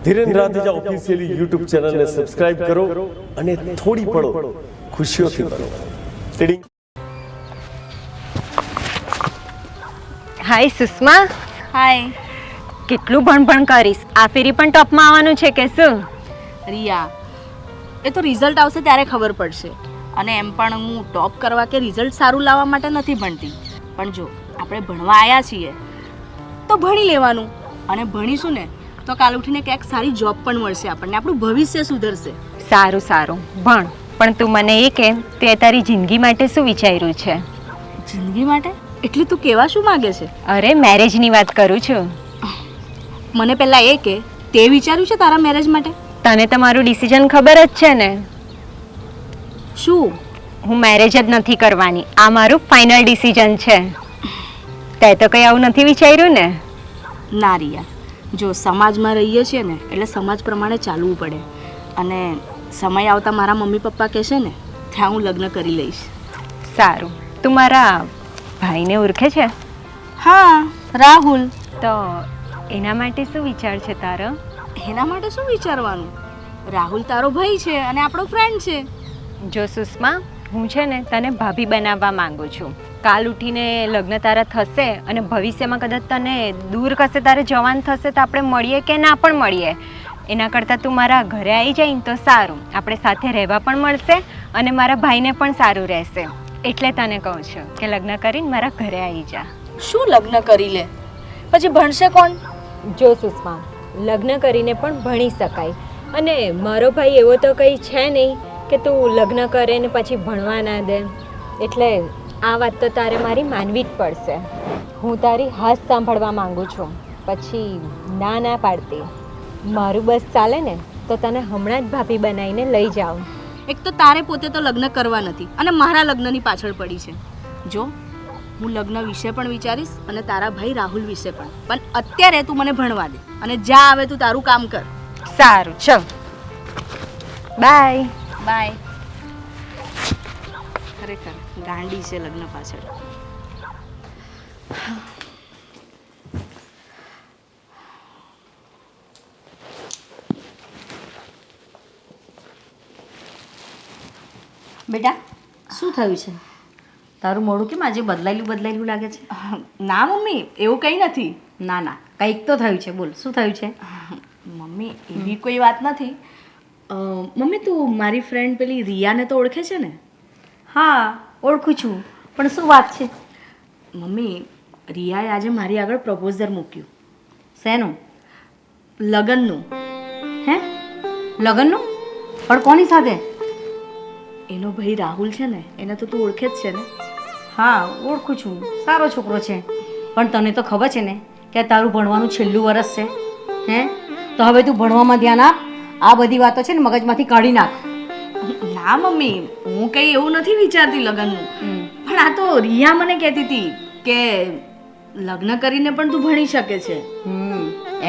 Dhiren રાધેજા officially YouTube ચેનલને subscribe કરો અને થોડી પળો ખુશીઓથી ભરો. ટીડિંગ. હાય સુષ્મા. હાય. કેટલું ભણભણ કરીશ, આ ફેરી પણ ટોપમાં આવવાનું છે કે શું? રિયા, એ તો રિઝલ્ટ આવશે ત્યારે ખબર પડશે. અને એમ પણ હું ટોપ કરવા કે રિઝલ્ટ સારું લાવવા માટે નથી ભણતી. પણ જો આપણે ભણવા આવ્યા છીએ તો ભણી લેવાનું, અને ભણીશું ને તો કાલ ઉઠીને ક્યાંક સારી જોબ પણ મળશે આપણને, આપણું ભવિષ્ય સુધરશે. સારું સારું ભણ, પણ તું મને એ કે તે તારી જિંદગી માટે શું વિચાર્યું છે? જિંદગી માટે એટલે તું કહેવા શું માંગે છે? અરે મેરેજની વાત કરું છું. મને પહેલાં એ કે તે વિચાર્યું છે તારા મેરેજ માટે? તને તમારું ડિસિઝન ખબર જ છે ને. શું? હું મેરેજ જ નથી કરવાની, આ મારું ફાઇનલ ડિસિઝન છે. તે તો કંઈ આવું નથી વિચાર્યું ને? ના રિયા, જો સમાજમાં રહીએ છીએ ને એટલે સમાજ પ્રમાણે ચાલવું પડે, અને સમય આવતા મારા મમ્મી પપ્પા કહેશે ને ત્યાં હું લગ્ન કરી લઈશ. સારું, તું મારા ભાઈને ઓળખે છે? હા, રાહુલ. તો એના માટે શું વિચાર છે તારો? એના માટે શું વિચારવાનું, રાહુલ તારો ભાઈ છે અને આપણો ફ્રેન્ડ છે. જો સુષ્મા, હું છે ને તને ભાભી બનાવવા માંગુ છું. કાલ ઉઠીને લગ્ન તારા થશે અને ભવિષ્યમાં કદાચ તને દૂર કશે તારે જવાનું થશે તો આપણે મળીએ કે ના પણ મળીએ, એના કરતાં તું મારા ઘરે આવી જાય ને તો સારું, આપણે સાથે રહેવા પણ મળશે અને મારા ભાઈને પણ સારું રહેશે. એટલે તને કહું છું કે લગ્ન કરીને મારા ઘરે આવી જા. શું લગ્ન કરી લે? પછી ભણશે કોણ? જો સુષ્મા, લગ્ન કરીને પણ ભણી શકાય, અને મારો ભાઈ એવો તો કંઈ છે નહીં કે તું લગ્ન કરે ને પછી ભણવા ના દે. એટલે આ વાત તો તારે મારી માનવી જ પડશે. હું તારી હાથ સાંભળવા માંગુ છું, પછી ના ના પાડતી. મારું બસ ચાલે ને તો તને હમણાં જ ભાભી બનાવીને લઈ જાઉં. એક તો તારે પોતે તો લગ્ન કરવા નથી અને મારા લગ્નની પાછળ પડી છે. જો હું લગ્ન વિશે પણ વિચારીશ અને તારા ભાઈ રાહુલ વિશે પણ અત્યારે તું મને ભણવા દે અને જા આવે તું તારું કામ કર. સારું, ચલ બાય. બાય. ખરેખર ગાંડી છે લગ્ન પાછળ. બેટા, શું થયું છે? તારું મોઢું કેમ આજે બદલાયેલું લાગે છે? ના મમ્મી, એવું કંઈ નથી. ના ના, કંઈક તો થયું છે. બોલ, શું થયું છે? મમ્મી, એવી કોઈ વાત નથી. મમ્મી, તું મારી ફ્રેન્ડ પેલી રિયાને તો ઓળખે છે ને? હા, ઓળખું છું, પણ શું વાત છે? મમ્મી, રિયાએ આજે મારી આગળ પ્રપોઝર મૂક્યું. શેનું? લગ્નનું. હે? લગ્નનું? પણ કોની સાથે? એનો ભાઈ રાહુલ છે ને, એને તો તું ઓળખે જ છે ને? હા, ઓળખું છું. સારો છોકરો છે, પણ તને તો ખબર છે ને કે આ તારું ભણવાનું છેલ્લું વર્ષ છે. હે? તો હવે તું ભણવામાં ધ્યાન આપ. આ બધી વાતો છે ને મગજમાંથી કાઢી નાખ. ના મમ્મી, હું કંઈ એવું નથી વિચારતી લગ્નનું. પણ આ તો રિયા મને કહેતી હતી કે લગ્ન કરીને પણ તું ભણી શકે છે.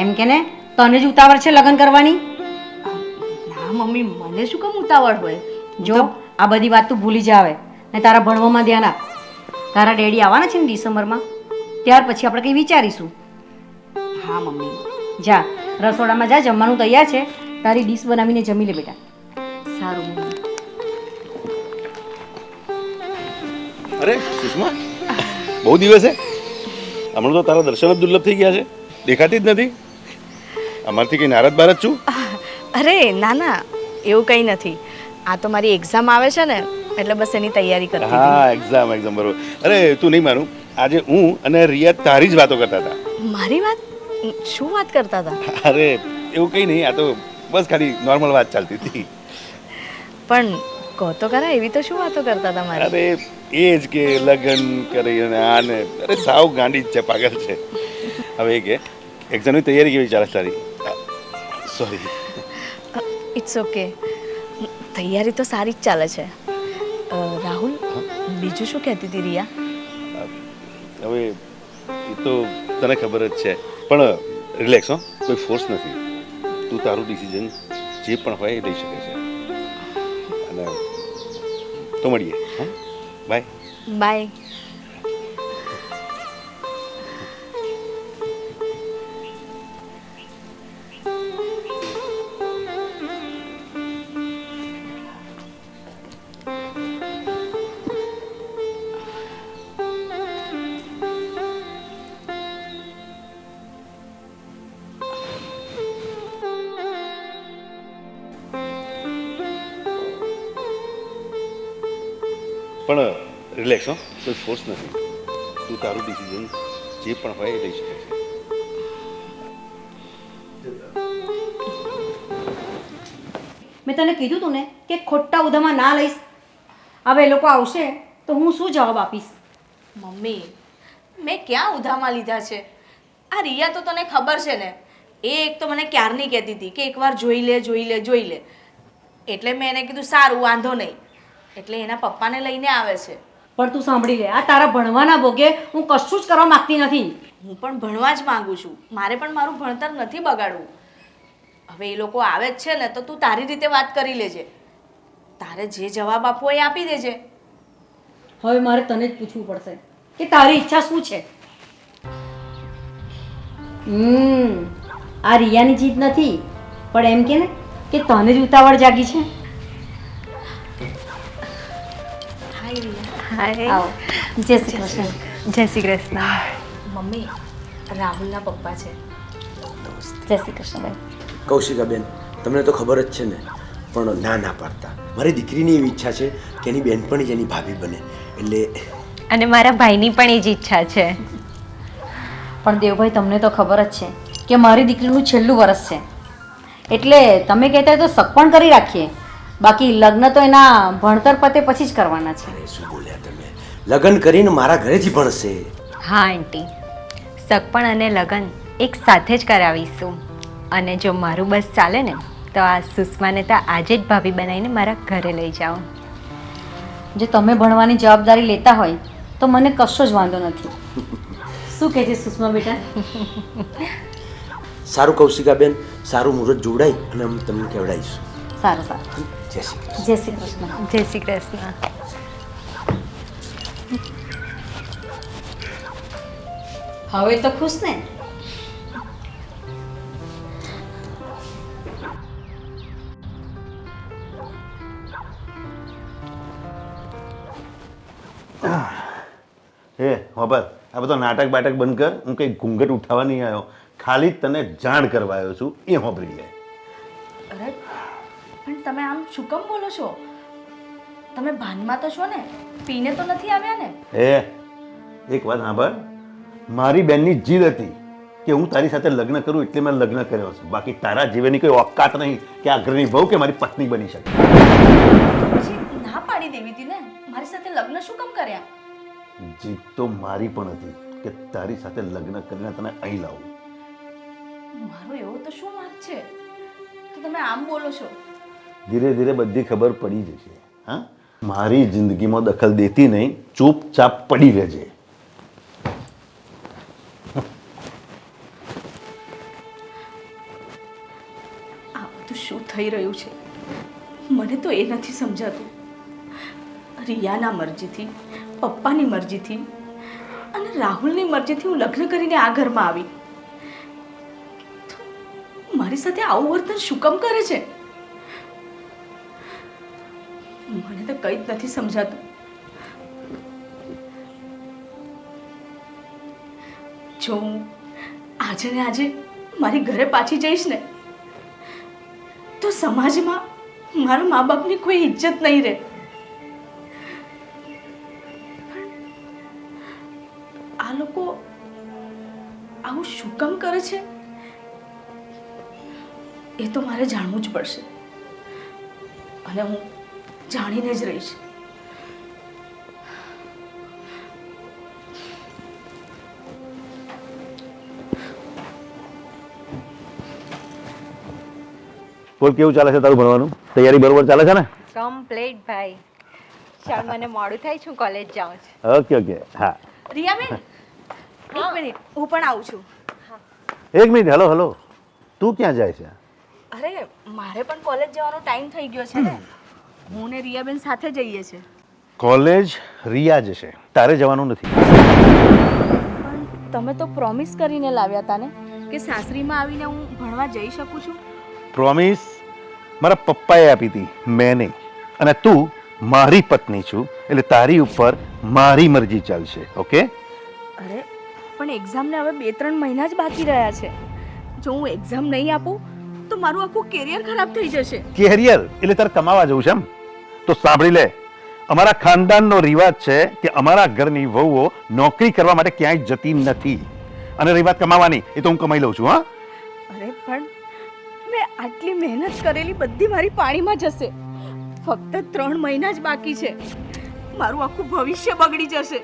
એમ કે ને, તને જ ઉતાવળ છે લગ્ન કરવાની? ના મમ્મી, મને શું કામ ઉતાવળ હોય? જો આ બધી વાત તું ભૂલી જાવે ને તારા ભણવામાં ધ્યાન આપ. તારા ડેડી આવવાના છે ને ડિસેમ્બરમાં, ત્યાર પછી આપણે કંઈ વિચારીશું. હા મમ્મી. જા, રસોડામાં જા, જમવાનું તૈયાર છે, તારી ડીશ બનાવીને જમી લે બેટા. સારું મમ્મી. અરે સુષ્મા, બહુ દિવસે હમણાં તો તારા દર્શન જ દુર્લભ થઈ ગયા છે, દેખાતી જ નથી. અમારથી કંઈ નારાજ બારજ છું? અરે ના ના, એવું કંઈ નથી. આ તો મારી એક્ઝામ આવે છે ને એટલે બસ એની તૈયારી કરતી હતી. હા, એક્ઝામ બરોબર. અરે તું નહીં માનું, આજે હું અને રિયા તારી જ વાતો કરતા હતા. મારી વાત? શું વાત કરતા હતા? અરે એવું કંઈ નહીં, આ તો બસ ખાલી નોર્મલ વાત ચાલતી હતી. પણ કહો તો ખરા, એવી તો શું વાતો કરતા હતા મારી? અરે એ જ કે લગ્ન કરી અને આને, અરે સાવ ગાંડી જ છે, પાગલ છે. હવે એ કે એક્ઝામની તૈયારી કેવી ચાલે તારી? સોરી. ઇટ્સ ઓકે, તૈયારી તો સારી જ ચાલે છે. રાહુલ, બીજું શું કહેતી હતી રિયા? હવે એ તો તને ખબર જ છે, પણ રિલેક્સ હો, કોઈ ફોર્સ નથી. તું તારું ડિસિઝન જે પણ હોય એ લઈ શકે છે. અને તો મળીએ. હા, બાય. બાય. પણ રિલેક્સ હો, કોઈ ફોર્સ નથી. તું તારું ડિસિઝન જે પણ હોય એ લઈ શકે છે. મેં તને કીધું તું ને કે ખોટા ઉધામાં ના લઈશ. હવે એ લોકો આવશે તો હું શું જવાબ આપીશ? મમ્મી મેં ક્યાં ઉધામાં લીધા છે? આ રિયા તો તને ખબર છે ને, એ એક તો મને ક્યારની કહેતી હતી કે એકવાર જોઈ લે જોઈ લે જોઈ લે. એટલે મેં એને કીધું સારું વાંધો નહીં, એટલે એના પપ્પાને લઈને આવે છે. પણ તું સાંભળી લે, આ તારા ભણવાના ભોગે હું કશું જ કરવા માંગતી નથી. હું પણ ભણવા જ માંગુ છું, મારે પણ મારું ભણતર નથી બગાડવું. હવે એ લોકો આવે જ છે ને તો તું તારી રીતે વાત કરી લેજે, તારે જે જવાબ આપવો એ આપી દેજે. હવે મારે તને જ પૂછવું પડશે કે તારી ઈચ્છા શું છે? આ રિયાની જીત નથી, પણ એમ કે ને કે તને જ ઉતાવળ જાગી છે. હાય રિયા. હાય. આવો, જય શ્રી કૃષ્ણ. જય શ્રી કૃષ્ણ. મમ્મી રાહુલના પપ્પા છે. જય શ્રી કૃષ્ણ ભાઈ. કૌશિકાબેન, તમને તો ખબર જ છે ને, પણ ના પાડતા. મારી દીકરીની એવી ઈચ્છા છે કે એની બહેનપણી જ એની ભાભી બને. એટલે અને મારા ભાઈની પણ એ જ ઈચ્છા છે. પણ દેવભાઈ, તમને તો ખબર જ છે કે મારી દીકરીનું છેલ્લું વર્ષ છે, એટલે તમે કહેતા હોય તો સગપણ કરી રાખીએ. બાકી લગ્ન તો એના ભણતર પતે પછી જ કરવાના છે. અરે શું બોલ્યા તમે! લગ્ન કરીને મારા ઘરેથી ભણશે. હા આંટી, સગપણ અને લગ્ન એક સાથે જ કરાવીશું. અને જો મારું બસ ચાલે ને તો આ સુષ્માને તો આજે જ ભાભી બનાવીને મારા ઘરે લઈ જાઓ. જો તમે ભણવાની જવાબદારી લેતા હોય તો મને કશો જ વાંધો નથી. શું કહે છે સુષ્મા બેટા? સારું કૌશિકાબેન, સારું મુહૂર્ત જોડાય અને અમે તમને કહેવડાવીશું. સારું સારું. જય શ્રી કૃષ્ણ. જય શ્રી કૃષ્ણ. જય શ્રી કૃષ્ણ. હવે તો ખુશ ને? હે હોબર, આ બધો નાટક બાટક બંધ કર. હું કંઈ ઘૂંઘટ ઉઠાવવા નહીં આવ્યો, ખાલી તને જાણ કરવા આવ્યો છું, એ હોબરી લે. અરે પણ તમે આમ શું કેમ બોલો છો? તમે ભાનમાં તો છો ને? પીને તો નથી આવ્યા ને? હે એક વાત સાંભળ, મારી બેનની જીદ હતી કે હું તારી સાથે લગ્ન કરું, એટલે મેં લગ્ન કર્યો છે. બાકી તારા જીવનની કોઈ ઓકાત નહીં કે આ ઘરની વહુ કે મારી પત્ની બની શકે. પછી ના પાડી દેવી હતી ને, મારી સાથે લગ્ન શું કામ કર્યા? જીદ તો મારી પણ હતી કે તારી સાથે લગ્ન કરીને તને અહીં લાવું. મારો એવો તો શું વાંક છે તો તમે આમ બોલો છો? ધીરે ધીરે બધી ખબર પડી જશે. હા, મારી જિંદગીમાં દખલ દેતી નહીં, ચૂપચાપ પડી રહેજે. આ બધું શું થઈ રહ્યું છે મને તો એ નથી સમજાતું. રિયાના મરજીથી, પપ્પાની મરજીથી અને રાહુલની મરજીથી હું લગ્ન કરીને આ ઘરમાં આવી. તો મારી સાથે આવું વર્તન શું કામ કરે છે? મને તો કંઈ જ નથી સમજાતું. જો હું આજે ને આજે મારી ઘરે પાછી જઈશ ને તો સમાજમાં મારા મા બાપની કોઈ ઇજ્જત નહીં રહે. આ લોકો આવું શું કામ કરે છે એ તો મારે જાણવું જ પડશે, અને હું જાણીને જ રહીશ. બોલ, કેવું ચાલે છે તારું ભણવાનું? તૈયારી બરોબર ચાલે છે ને? કમ્પ્લીટ ભાઈ. ચાલ, મને મોડું થાય છે, હું કોલેજ જાઉં છું. Okay okay. હા, રિયાબેન એક મિનિટ, હું પણ આવું છું. એક મિનિટ. હલો હલો, તું ક્યાં જાય છે? અરે મારે પણ કોલેજ જવાનો ટાઈમ થઈ ગયો છે ને, હું ને રિયાબેન સાથે જઈએ છે. કોલેજ રિયા જશે, તારે જવાનું નથી. પણ તમે તો પ્રોમિસ કરીને લાવ્યા હતા ને કે સાસરીમાં આવીને હું ભણવા જઈ શકું છું. પ્રોમિસ મારા પપ્પાએ આપી હતી, મેં નહીં. અને તું મારી પત્ની છું, એટલે તારી ઉપર મારી મરજી ચાલશે. ઓકે? અરે પણ એક્ઝામને હવે 2-3 મહિના જ બાકી રહ્યા છે. જો હું એક્ઝામ નહીં આપું તો મારું આખું કેરિયર ખરાબ થઈ જશે. કેરિયર એટલે તારે કમાવા જવું છે એમ? તો સાંભળી લે, અમારા ખાનદાનનો રિવાજ છે કે અમારા ઘરની વહુઓ નોકરી કરવા માટે ક્યાંય જતી નથી. અને રહી વાત કમાવાની, એ તો હું કમાઈ લઉં છું. હા, અરે પણ મેં આટલી મહેનત કરેલી બધી મારી પાણીમાં જશે. ફક્ત 3 મહિના જ બાકી છે, મારું આખું ભવિષ્ય બગડી જશે.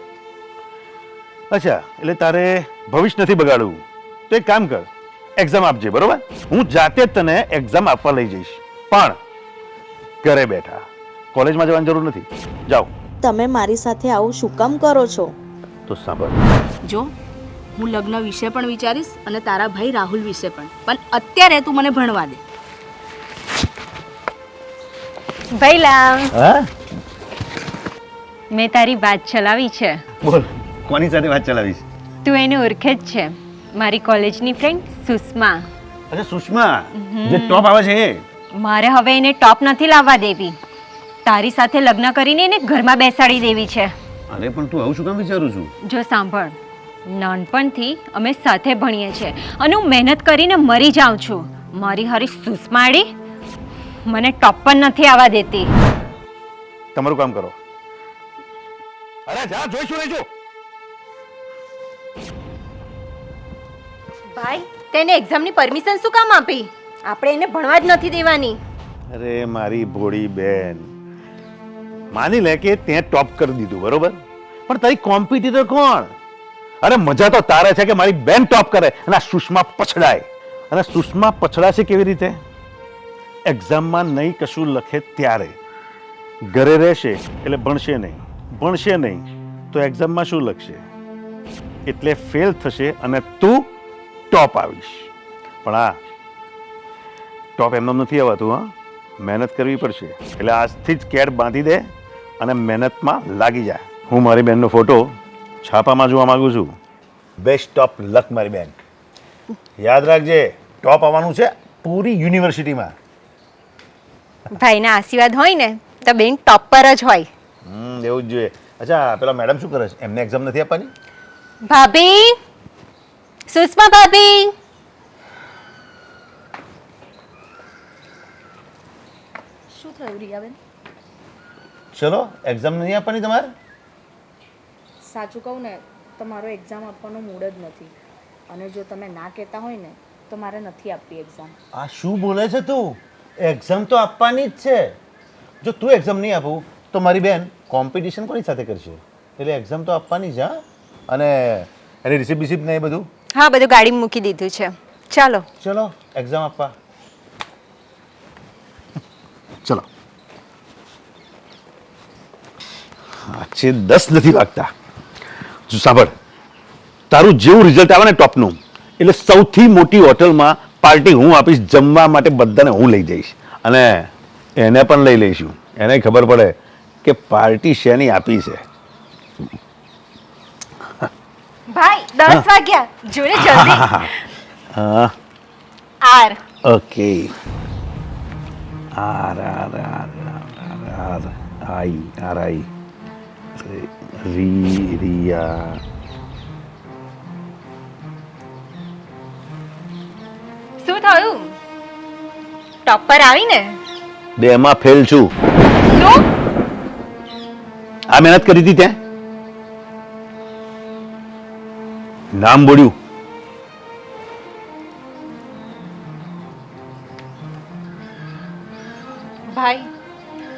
અચ્છા, એટલે તારે ભવિષ્ય નથી બગાડવું તો એક કામ કર, એક્ઝામ આપજે. બરોબર, હું જાતે જ તને એક્ઝામ આપવા લઈ જઈશ, પણ ઘરે બેઠા, કોલેજમાં જવાની જરૂર નથી. જાઓ. તમે મારી સાથે આવું શું કામ કરો છો? તો સાંભળ, જો હું લગ્ન વિશે પણ વિચારીશ અને તારા ભાઈ રાહુલ વિશે પણ અત્યારે તું મને ભણવા દે. ભઈલા, હા, મેં તારી વાત ચલાવી છે. બોલ, કોની સાથે વાત ચલાવીશ? તું એને ઓળખે જ છે, મારી કોલેજની ફ્રેન્ડ સુષ્મા. અરે સુષ્મા, જે ટોપ આવે છે એ? મારે હવે એને ટોપ નથી લાવવા દેવી, તારી સાથે લગ્ન કરીને એને ઘરમાં બેસાડી દેવી છે. અરે પણ તું આવું શું કામ વિચારું છું? જો સાંભળ, નાનપણથી અમે સાથે ભણીએ છીએ અને હું મહેનત કરીને મરી જાઉં છું. મારી હારી સુષ્માડી મને ટોપ પણ નથી આવવા દેતી. તમારું કામ કરો. અરે જા, જોઈશું રહેજો. ભાઈ, તેને એક્ઝામની પરમિશન શું કામ આપી? આપણે એને ભણવા જ નથી દેવાની. અરે મારી ભોળી બેન, માની લે કે તે ટોપ કરી દીધું, બરોબર, પણ તારી કોમ્પિટિટર કોણ? અરે મજા તો તારે છે કે મારી બેન ટોપ કરે અને આ સુષ્મા પછડાય. અને સુષ્મા પછડાશે કેવી રીતે? એક્ઝામમાં નહીં કશું લખે ત્યારે ઘરે રહેશે એટલે ભણશે નહીં, ભણશે નહીં તો એક્ઝામમાં શું લખશે? એટલે ફેલ થશે અને તું ટોપ આવીશ. પણ આ ટોપ એમનેમ નથી આવતું. હા, મહેનત કરવી પડશે. એટલે આજથી જ કેડ બાંધી દે અને મહેનતમાં લાગી જાય. હું મારી બેનનો ફોટો છાપામાં જોવા માંગુ છું. બેસ્ટ ઓફ લક મારી બેન. યાદ રાખજે, ટોપ આવવાનું છે પૂરી યુનિવર્સિટીમાં. ભાઈના આશીર્વાદ હોય ને તો બેન ટોપ પર જ હોય. એવું જ જોઈએ. અચ્છા, પેલા મેડમ શું કરે છે? એમને એક્ઝામ નથી આપવાની? ભાભી, સુષ્મા ભાભી. શું થયું રિયાબેન? ચલો, એક્ઝામ નહીં આપવાની તમારે? સાચું કહું ને તો મારો એક્ઝામ આપવાનો મૂડ જ નથી, અને જો તમે ના કહેતા હોય ને તો મારે નથી આપવી એક્ઝામ. આ શું બોલે છે તું? એક્ઝામ તો આપવાની જ છે. જો તું એક્ઝામ નહીં આપું તો મારી બેન કોમ્પિટિશન કોની સાથે કરશે? એટલે એક્ઝામ તો આપવાની જ. હા, અને એની રિસિપ્ટ બિસિપ્ટ ને એ બધું? હા, બધું ગાડીમાં મૂકી દીધું છે. ચાલો. ચલો એક્ઝામ આપવા. ચલો. છે 10 નથી વાગતા. જો સાંભળ, તારું જેવું રિઝલ્ટ આવે ને ટોપનું, એટલે સૌથી મોટી હોટલમાં પાર્ટી હું આપીશ. જમવા માટે બધાને હું લઈ જઈશ અને એને પણ લઈ લઈશું. એને ખબર પડે કે પાર્ટી શેની આપી છે. ભાઈ, 10 વાગ્યા. જોડે જલ્દી. હા, R. Okay. R R R R R I R I Riya. શું થયું? ટોપ પર આવી ને? 2માં ફેલ છું. શું? આ મહેનત કરી હતી ત્યાં નામ બોલ્યું. ભાઈ,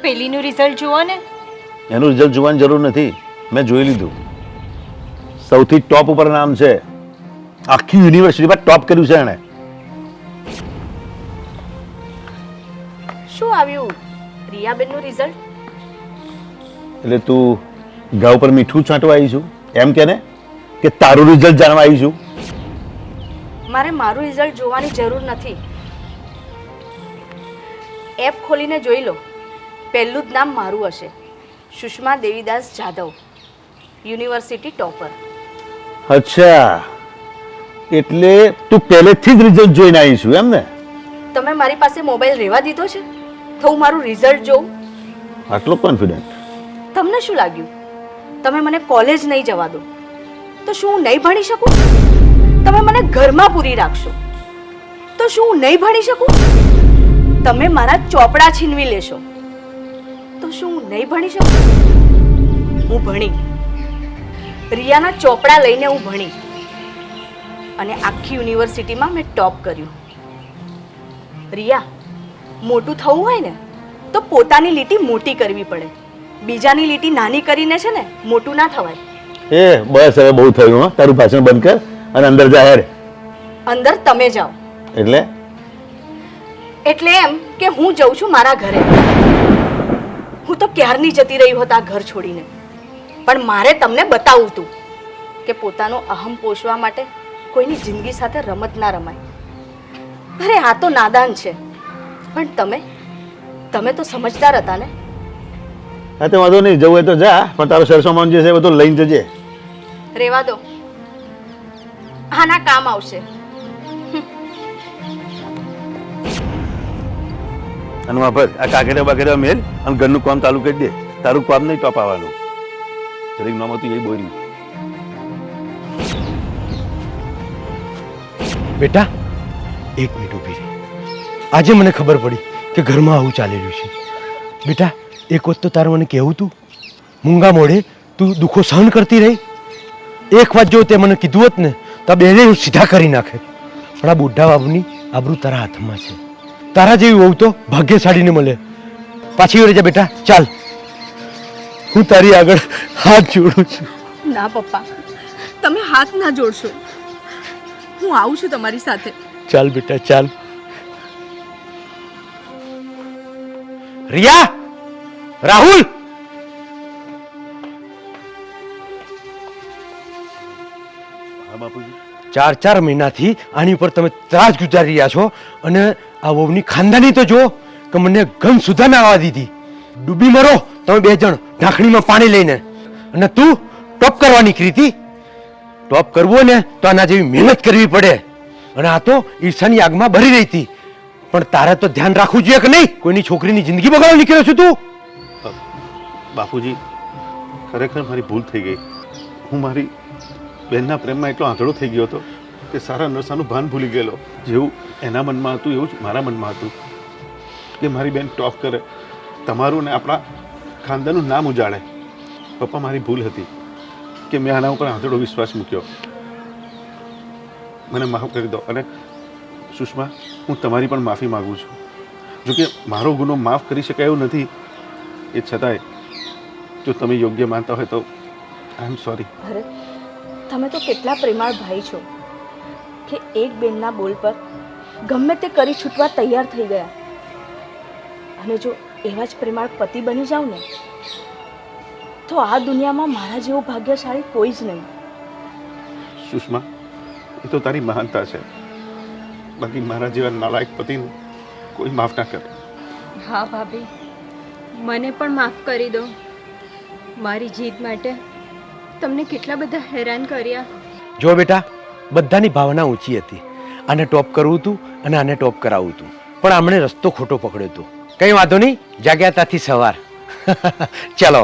પેલીનું રિઝલ્ટ જુઓ ને. એનું રિઝલ્ટ જોવાની જરૂર નથી, મેં જોઈ લીધું. સૌથી ટોપ ઉપર નામ છે. આખી યુનિવર્સિટીમાં ટોપ કર્યું છે એણે. શું આવ્યું રિયાબેનનું રિઝલ્ટ? એટલે તું ઘા ઉપર મીઠું છાંટવા આવી છું એમ કે ને, કે તારું રિઝલ્ટ જાણવા આવી છું? મારે મારું રિઝલ્ટ જોવાની જરૂર નથી. એપ ખોલીને જોઈ લો, પહેલું જ નામ મારું હશે. Sushma Devidas Jadhav, university topper. અચ્છા, એટલે તું પહેલેથી જ રિઝલ્ટ જોઈને આવી છું એમ ને? તમે મારી પાસે મોબાઈલ રહેવા દીધો છે તો હું મારું રિઝલ્ટ જોઉં? આટલો કોન્ફિડન્ટ? તમને શું લાગ્યું તમે મને કોલેજ નહીં જવા દો તો શું હું નહીં ભણી શકું? તમે મને ઘરમાં પૂરી રાખશો તો શું હું નહીં ભણી શકું? તમે મારા ચોપડા છીનવી લેશો તો શું નહીં ભણી શકું? હું ભણી, રિયાના ચોપડા લઈને હું ભણી અને આખી યુનિવર્સિટીમાં મેં ટોપ કર્યું. રિયા, મોટું થવું હોય ને તો પોતાની લીટી મોટી કરવી પડે, બીજાની લીટી નાની કરીને છે ને મોટું ના થવાય. એ બસ હવે બહુ થયું હો, તારું ભાષણ બંધ કર અને અંદર જા હેડ. અંદર તમે જાઓ. એટલે એમ કે હું જઉં છું મારા ઘરે. હું તો ક્યારની જતી રહી હોત આ ઘર છોડીને, પણ મારે તમને બતાવવું હતું કે પોતાનો અહમ પોષવા માટે કોઈની જિંદગી સાથે રમત ના રમાય. અરે આ તો નાદાન છે, પણ તમે તો સમજદાર હતા ને. હા તો વાંધો નહીં, જવું હોય તો જા, પણ તારો સરસામાન જે છે એ બધું લઈને જજે. રેવા દો, આના કામ આવશે. અને વાપર આ કાકેરા બાકેરા મેલ અને ઘરનું કામ ચાલુ કરી દે. તારું કામ નહીં ટોપ આવવાનું. જરીક નામ હતું એ બોર્યું. બેટા એક મિનિટ ઊભી રહી. આજે મને ખબર પડી કે ઘરમાં આવું ચાલેલું છે. બેટા એક વખત તો તારે મને કહેવું તું, મૂંગા મોઢે તું દુઃખો સહન કરતી રહી. એક વાત જો તે મને કીધું હોત ને તો બેને સીધા કરી નાખે. પણ આ બુઢા બાબુની આબરૂ તારા હાથમાં છે. તારા જેવી વહુ તો ભાગ્યશાળીને મળે. પાછી વળી જા બેટા, ચાલ. હું તારી આગળ હાથ જોડું છું. ના પપ્પા, તમે હાથ ના જોડશો. હું આવું છું તમારી સાથે. ચાલ બેટા ચાલ. રિયા, રાહુલ, હા બાપુજી. 4 મહિનાથી આની ઉપર તમે ત્રાસ ગુજારી રહ્યા છો અને આ વહુની ખાનદાની તો જો કે મને ગમ સુધા ના આવવા દીધી. ડૂબી મરો તમે 2 જણ ઢાંકણીમાં પાણી લઈને. અને તું ટોપ કરવા નીકળી હતી. ટોપ કરવો ને તો આના જેવી મહેનત કરવી પડે. અને આ તો ઈર્ષાની આગમાં ભરી રહી હતી. પણ તારે તો ધ્યાન રાખવું જોઈએ કે નહીં? કોઈની છોકરીની જિંદગી બગાડવા નીકળ્યો છું તું? બાપુજી, ખરેખર મારી ભૂલ થઈ ગઈ. હું મારી બહેનના પ્રેમમાં એટલો આંધળો થઈ ગયો હતો કે સારા નરસાનું ભાન ભૂલી ગયેલો. જેવું એના મનમાં હતું એવું જ મારા મનમાં હતું કે મારી બહેન ટોપ કરે, તમારું ને આપણા ખાનદાનનું નામ ઉજાડે. પપ્પા, મારી ભૂલ હતી કે મેં આના ઉપર આંધળો વિશ્વાસ મૂક્યો. મને માફ કરી દો. અને સુષ્મા, હું તમારી પણ માફી માગું છું. જોકે મારો ગુનો માફ કરી શકાય એવું નથી, એ છતાંય જો તમે યોગ્ય માનતા હોય તો આઈ એમ સોરી. ભરત, તમે તો કેટલા પ્રેમાળ ભાઈ છો કે એક બેનના બોલ પર ગમે તે કરી છૂટવા તૈયાર થઈ ગયા. અને જો એવા જ પ્રેમાળ પતિ બની જાવ ને તો આ દુનિયામાં મારા જેવો ભાગ્યશાળી કોઈ જ નહીં. સુષ્મા, એ તો તારી મહાનતા છે, બાકી મારા જેવા નાલાયક પતિને કોઈ માફ ના કરે. હા ભાભી, મને પણ માફ કરી દો. મારી જીત માટે તમને કેટલા બધા હેરાન કર્યા. જો બેટા, બધાની ભાવના ઊંચી હતી. આને ટોપ કરવું હતું અને આને ટોપ કરાવવું હતું, પણ આમણે રસ્તો ખોટો પકડ્યો હતો. કંઈ વાંધો નહીં, જાગ્યા ત્યાંથી સવાર. ચાલો.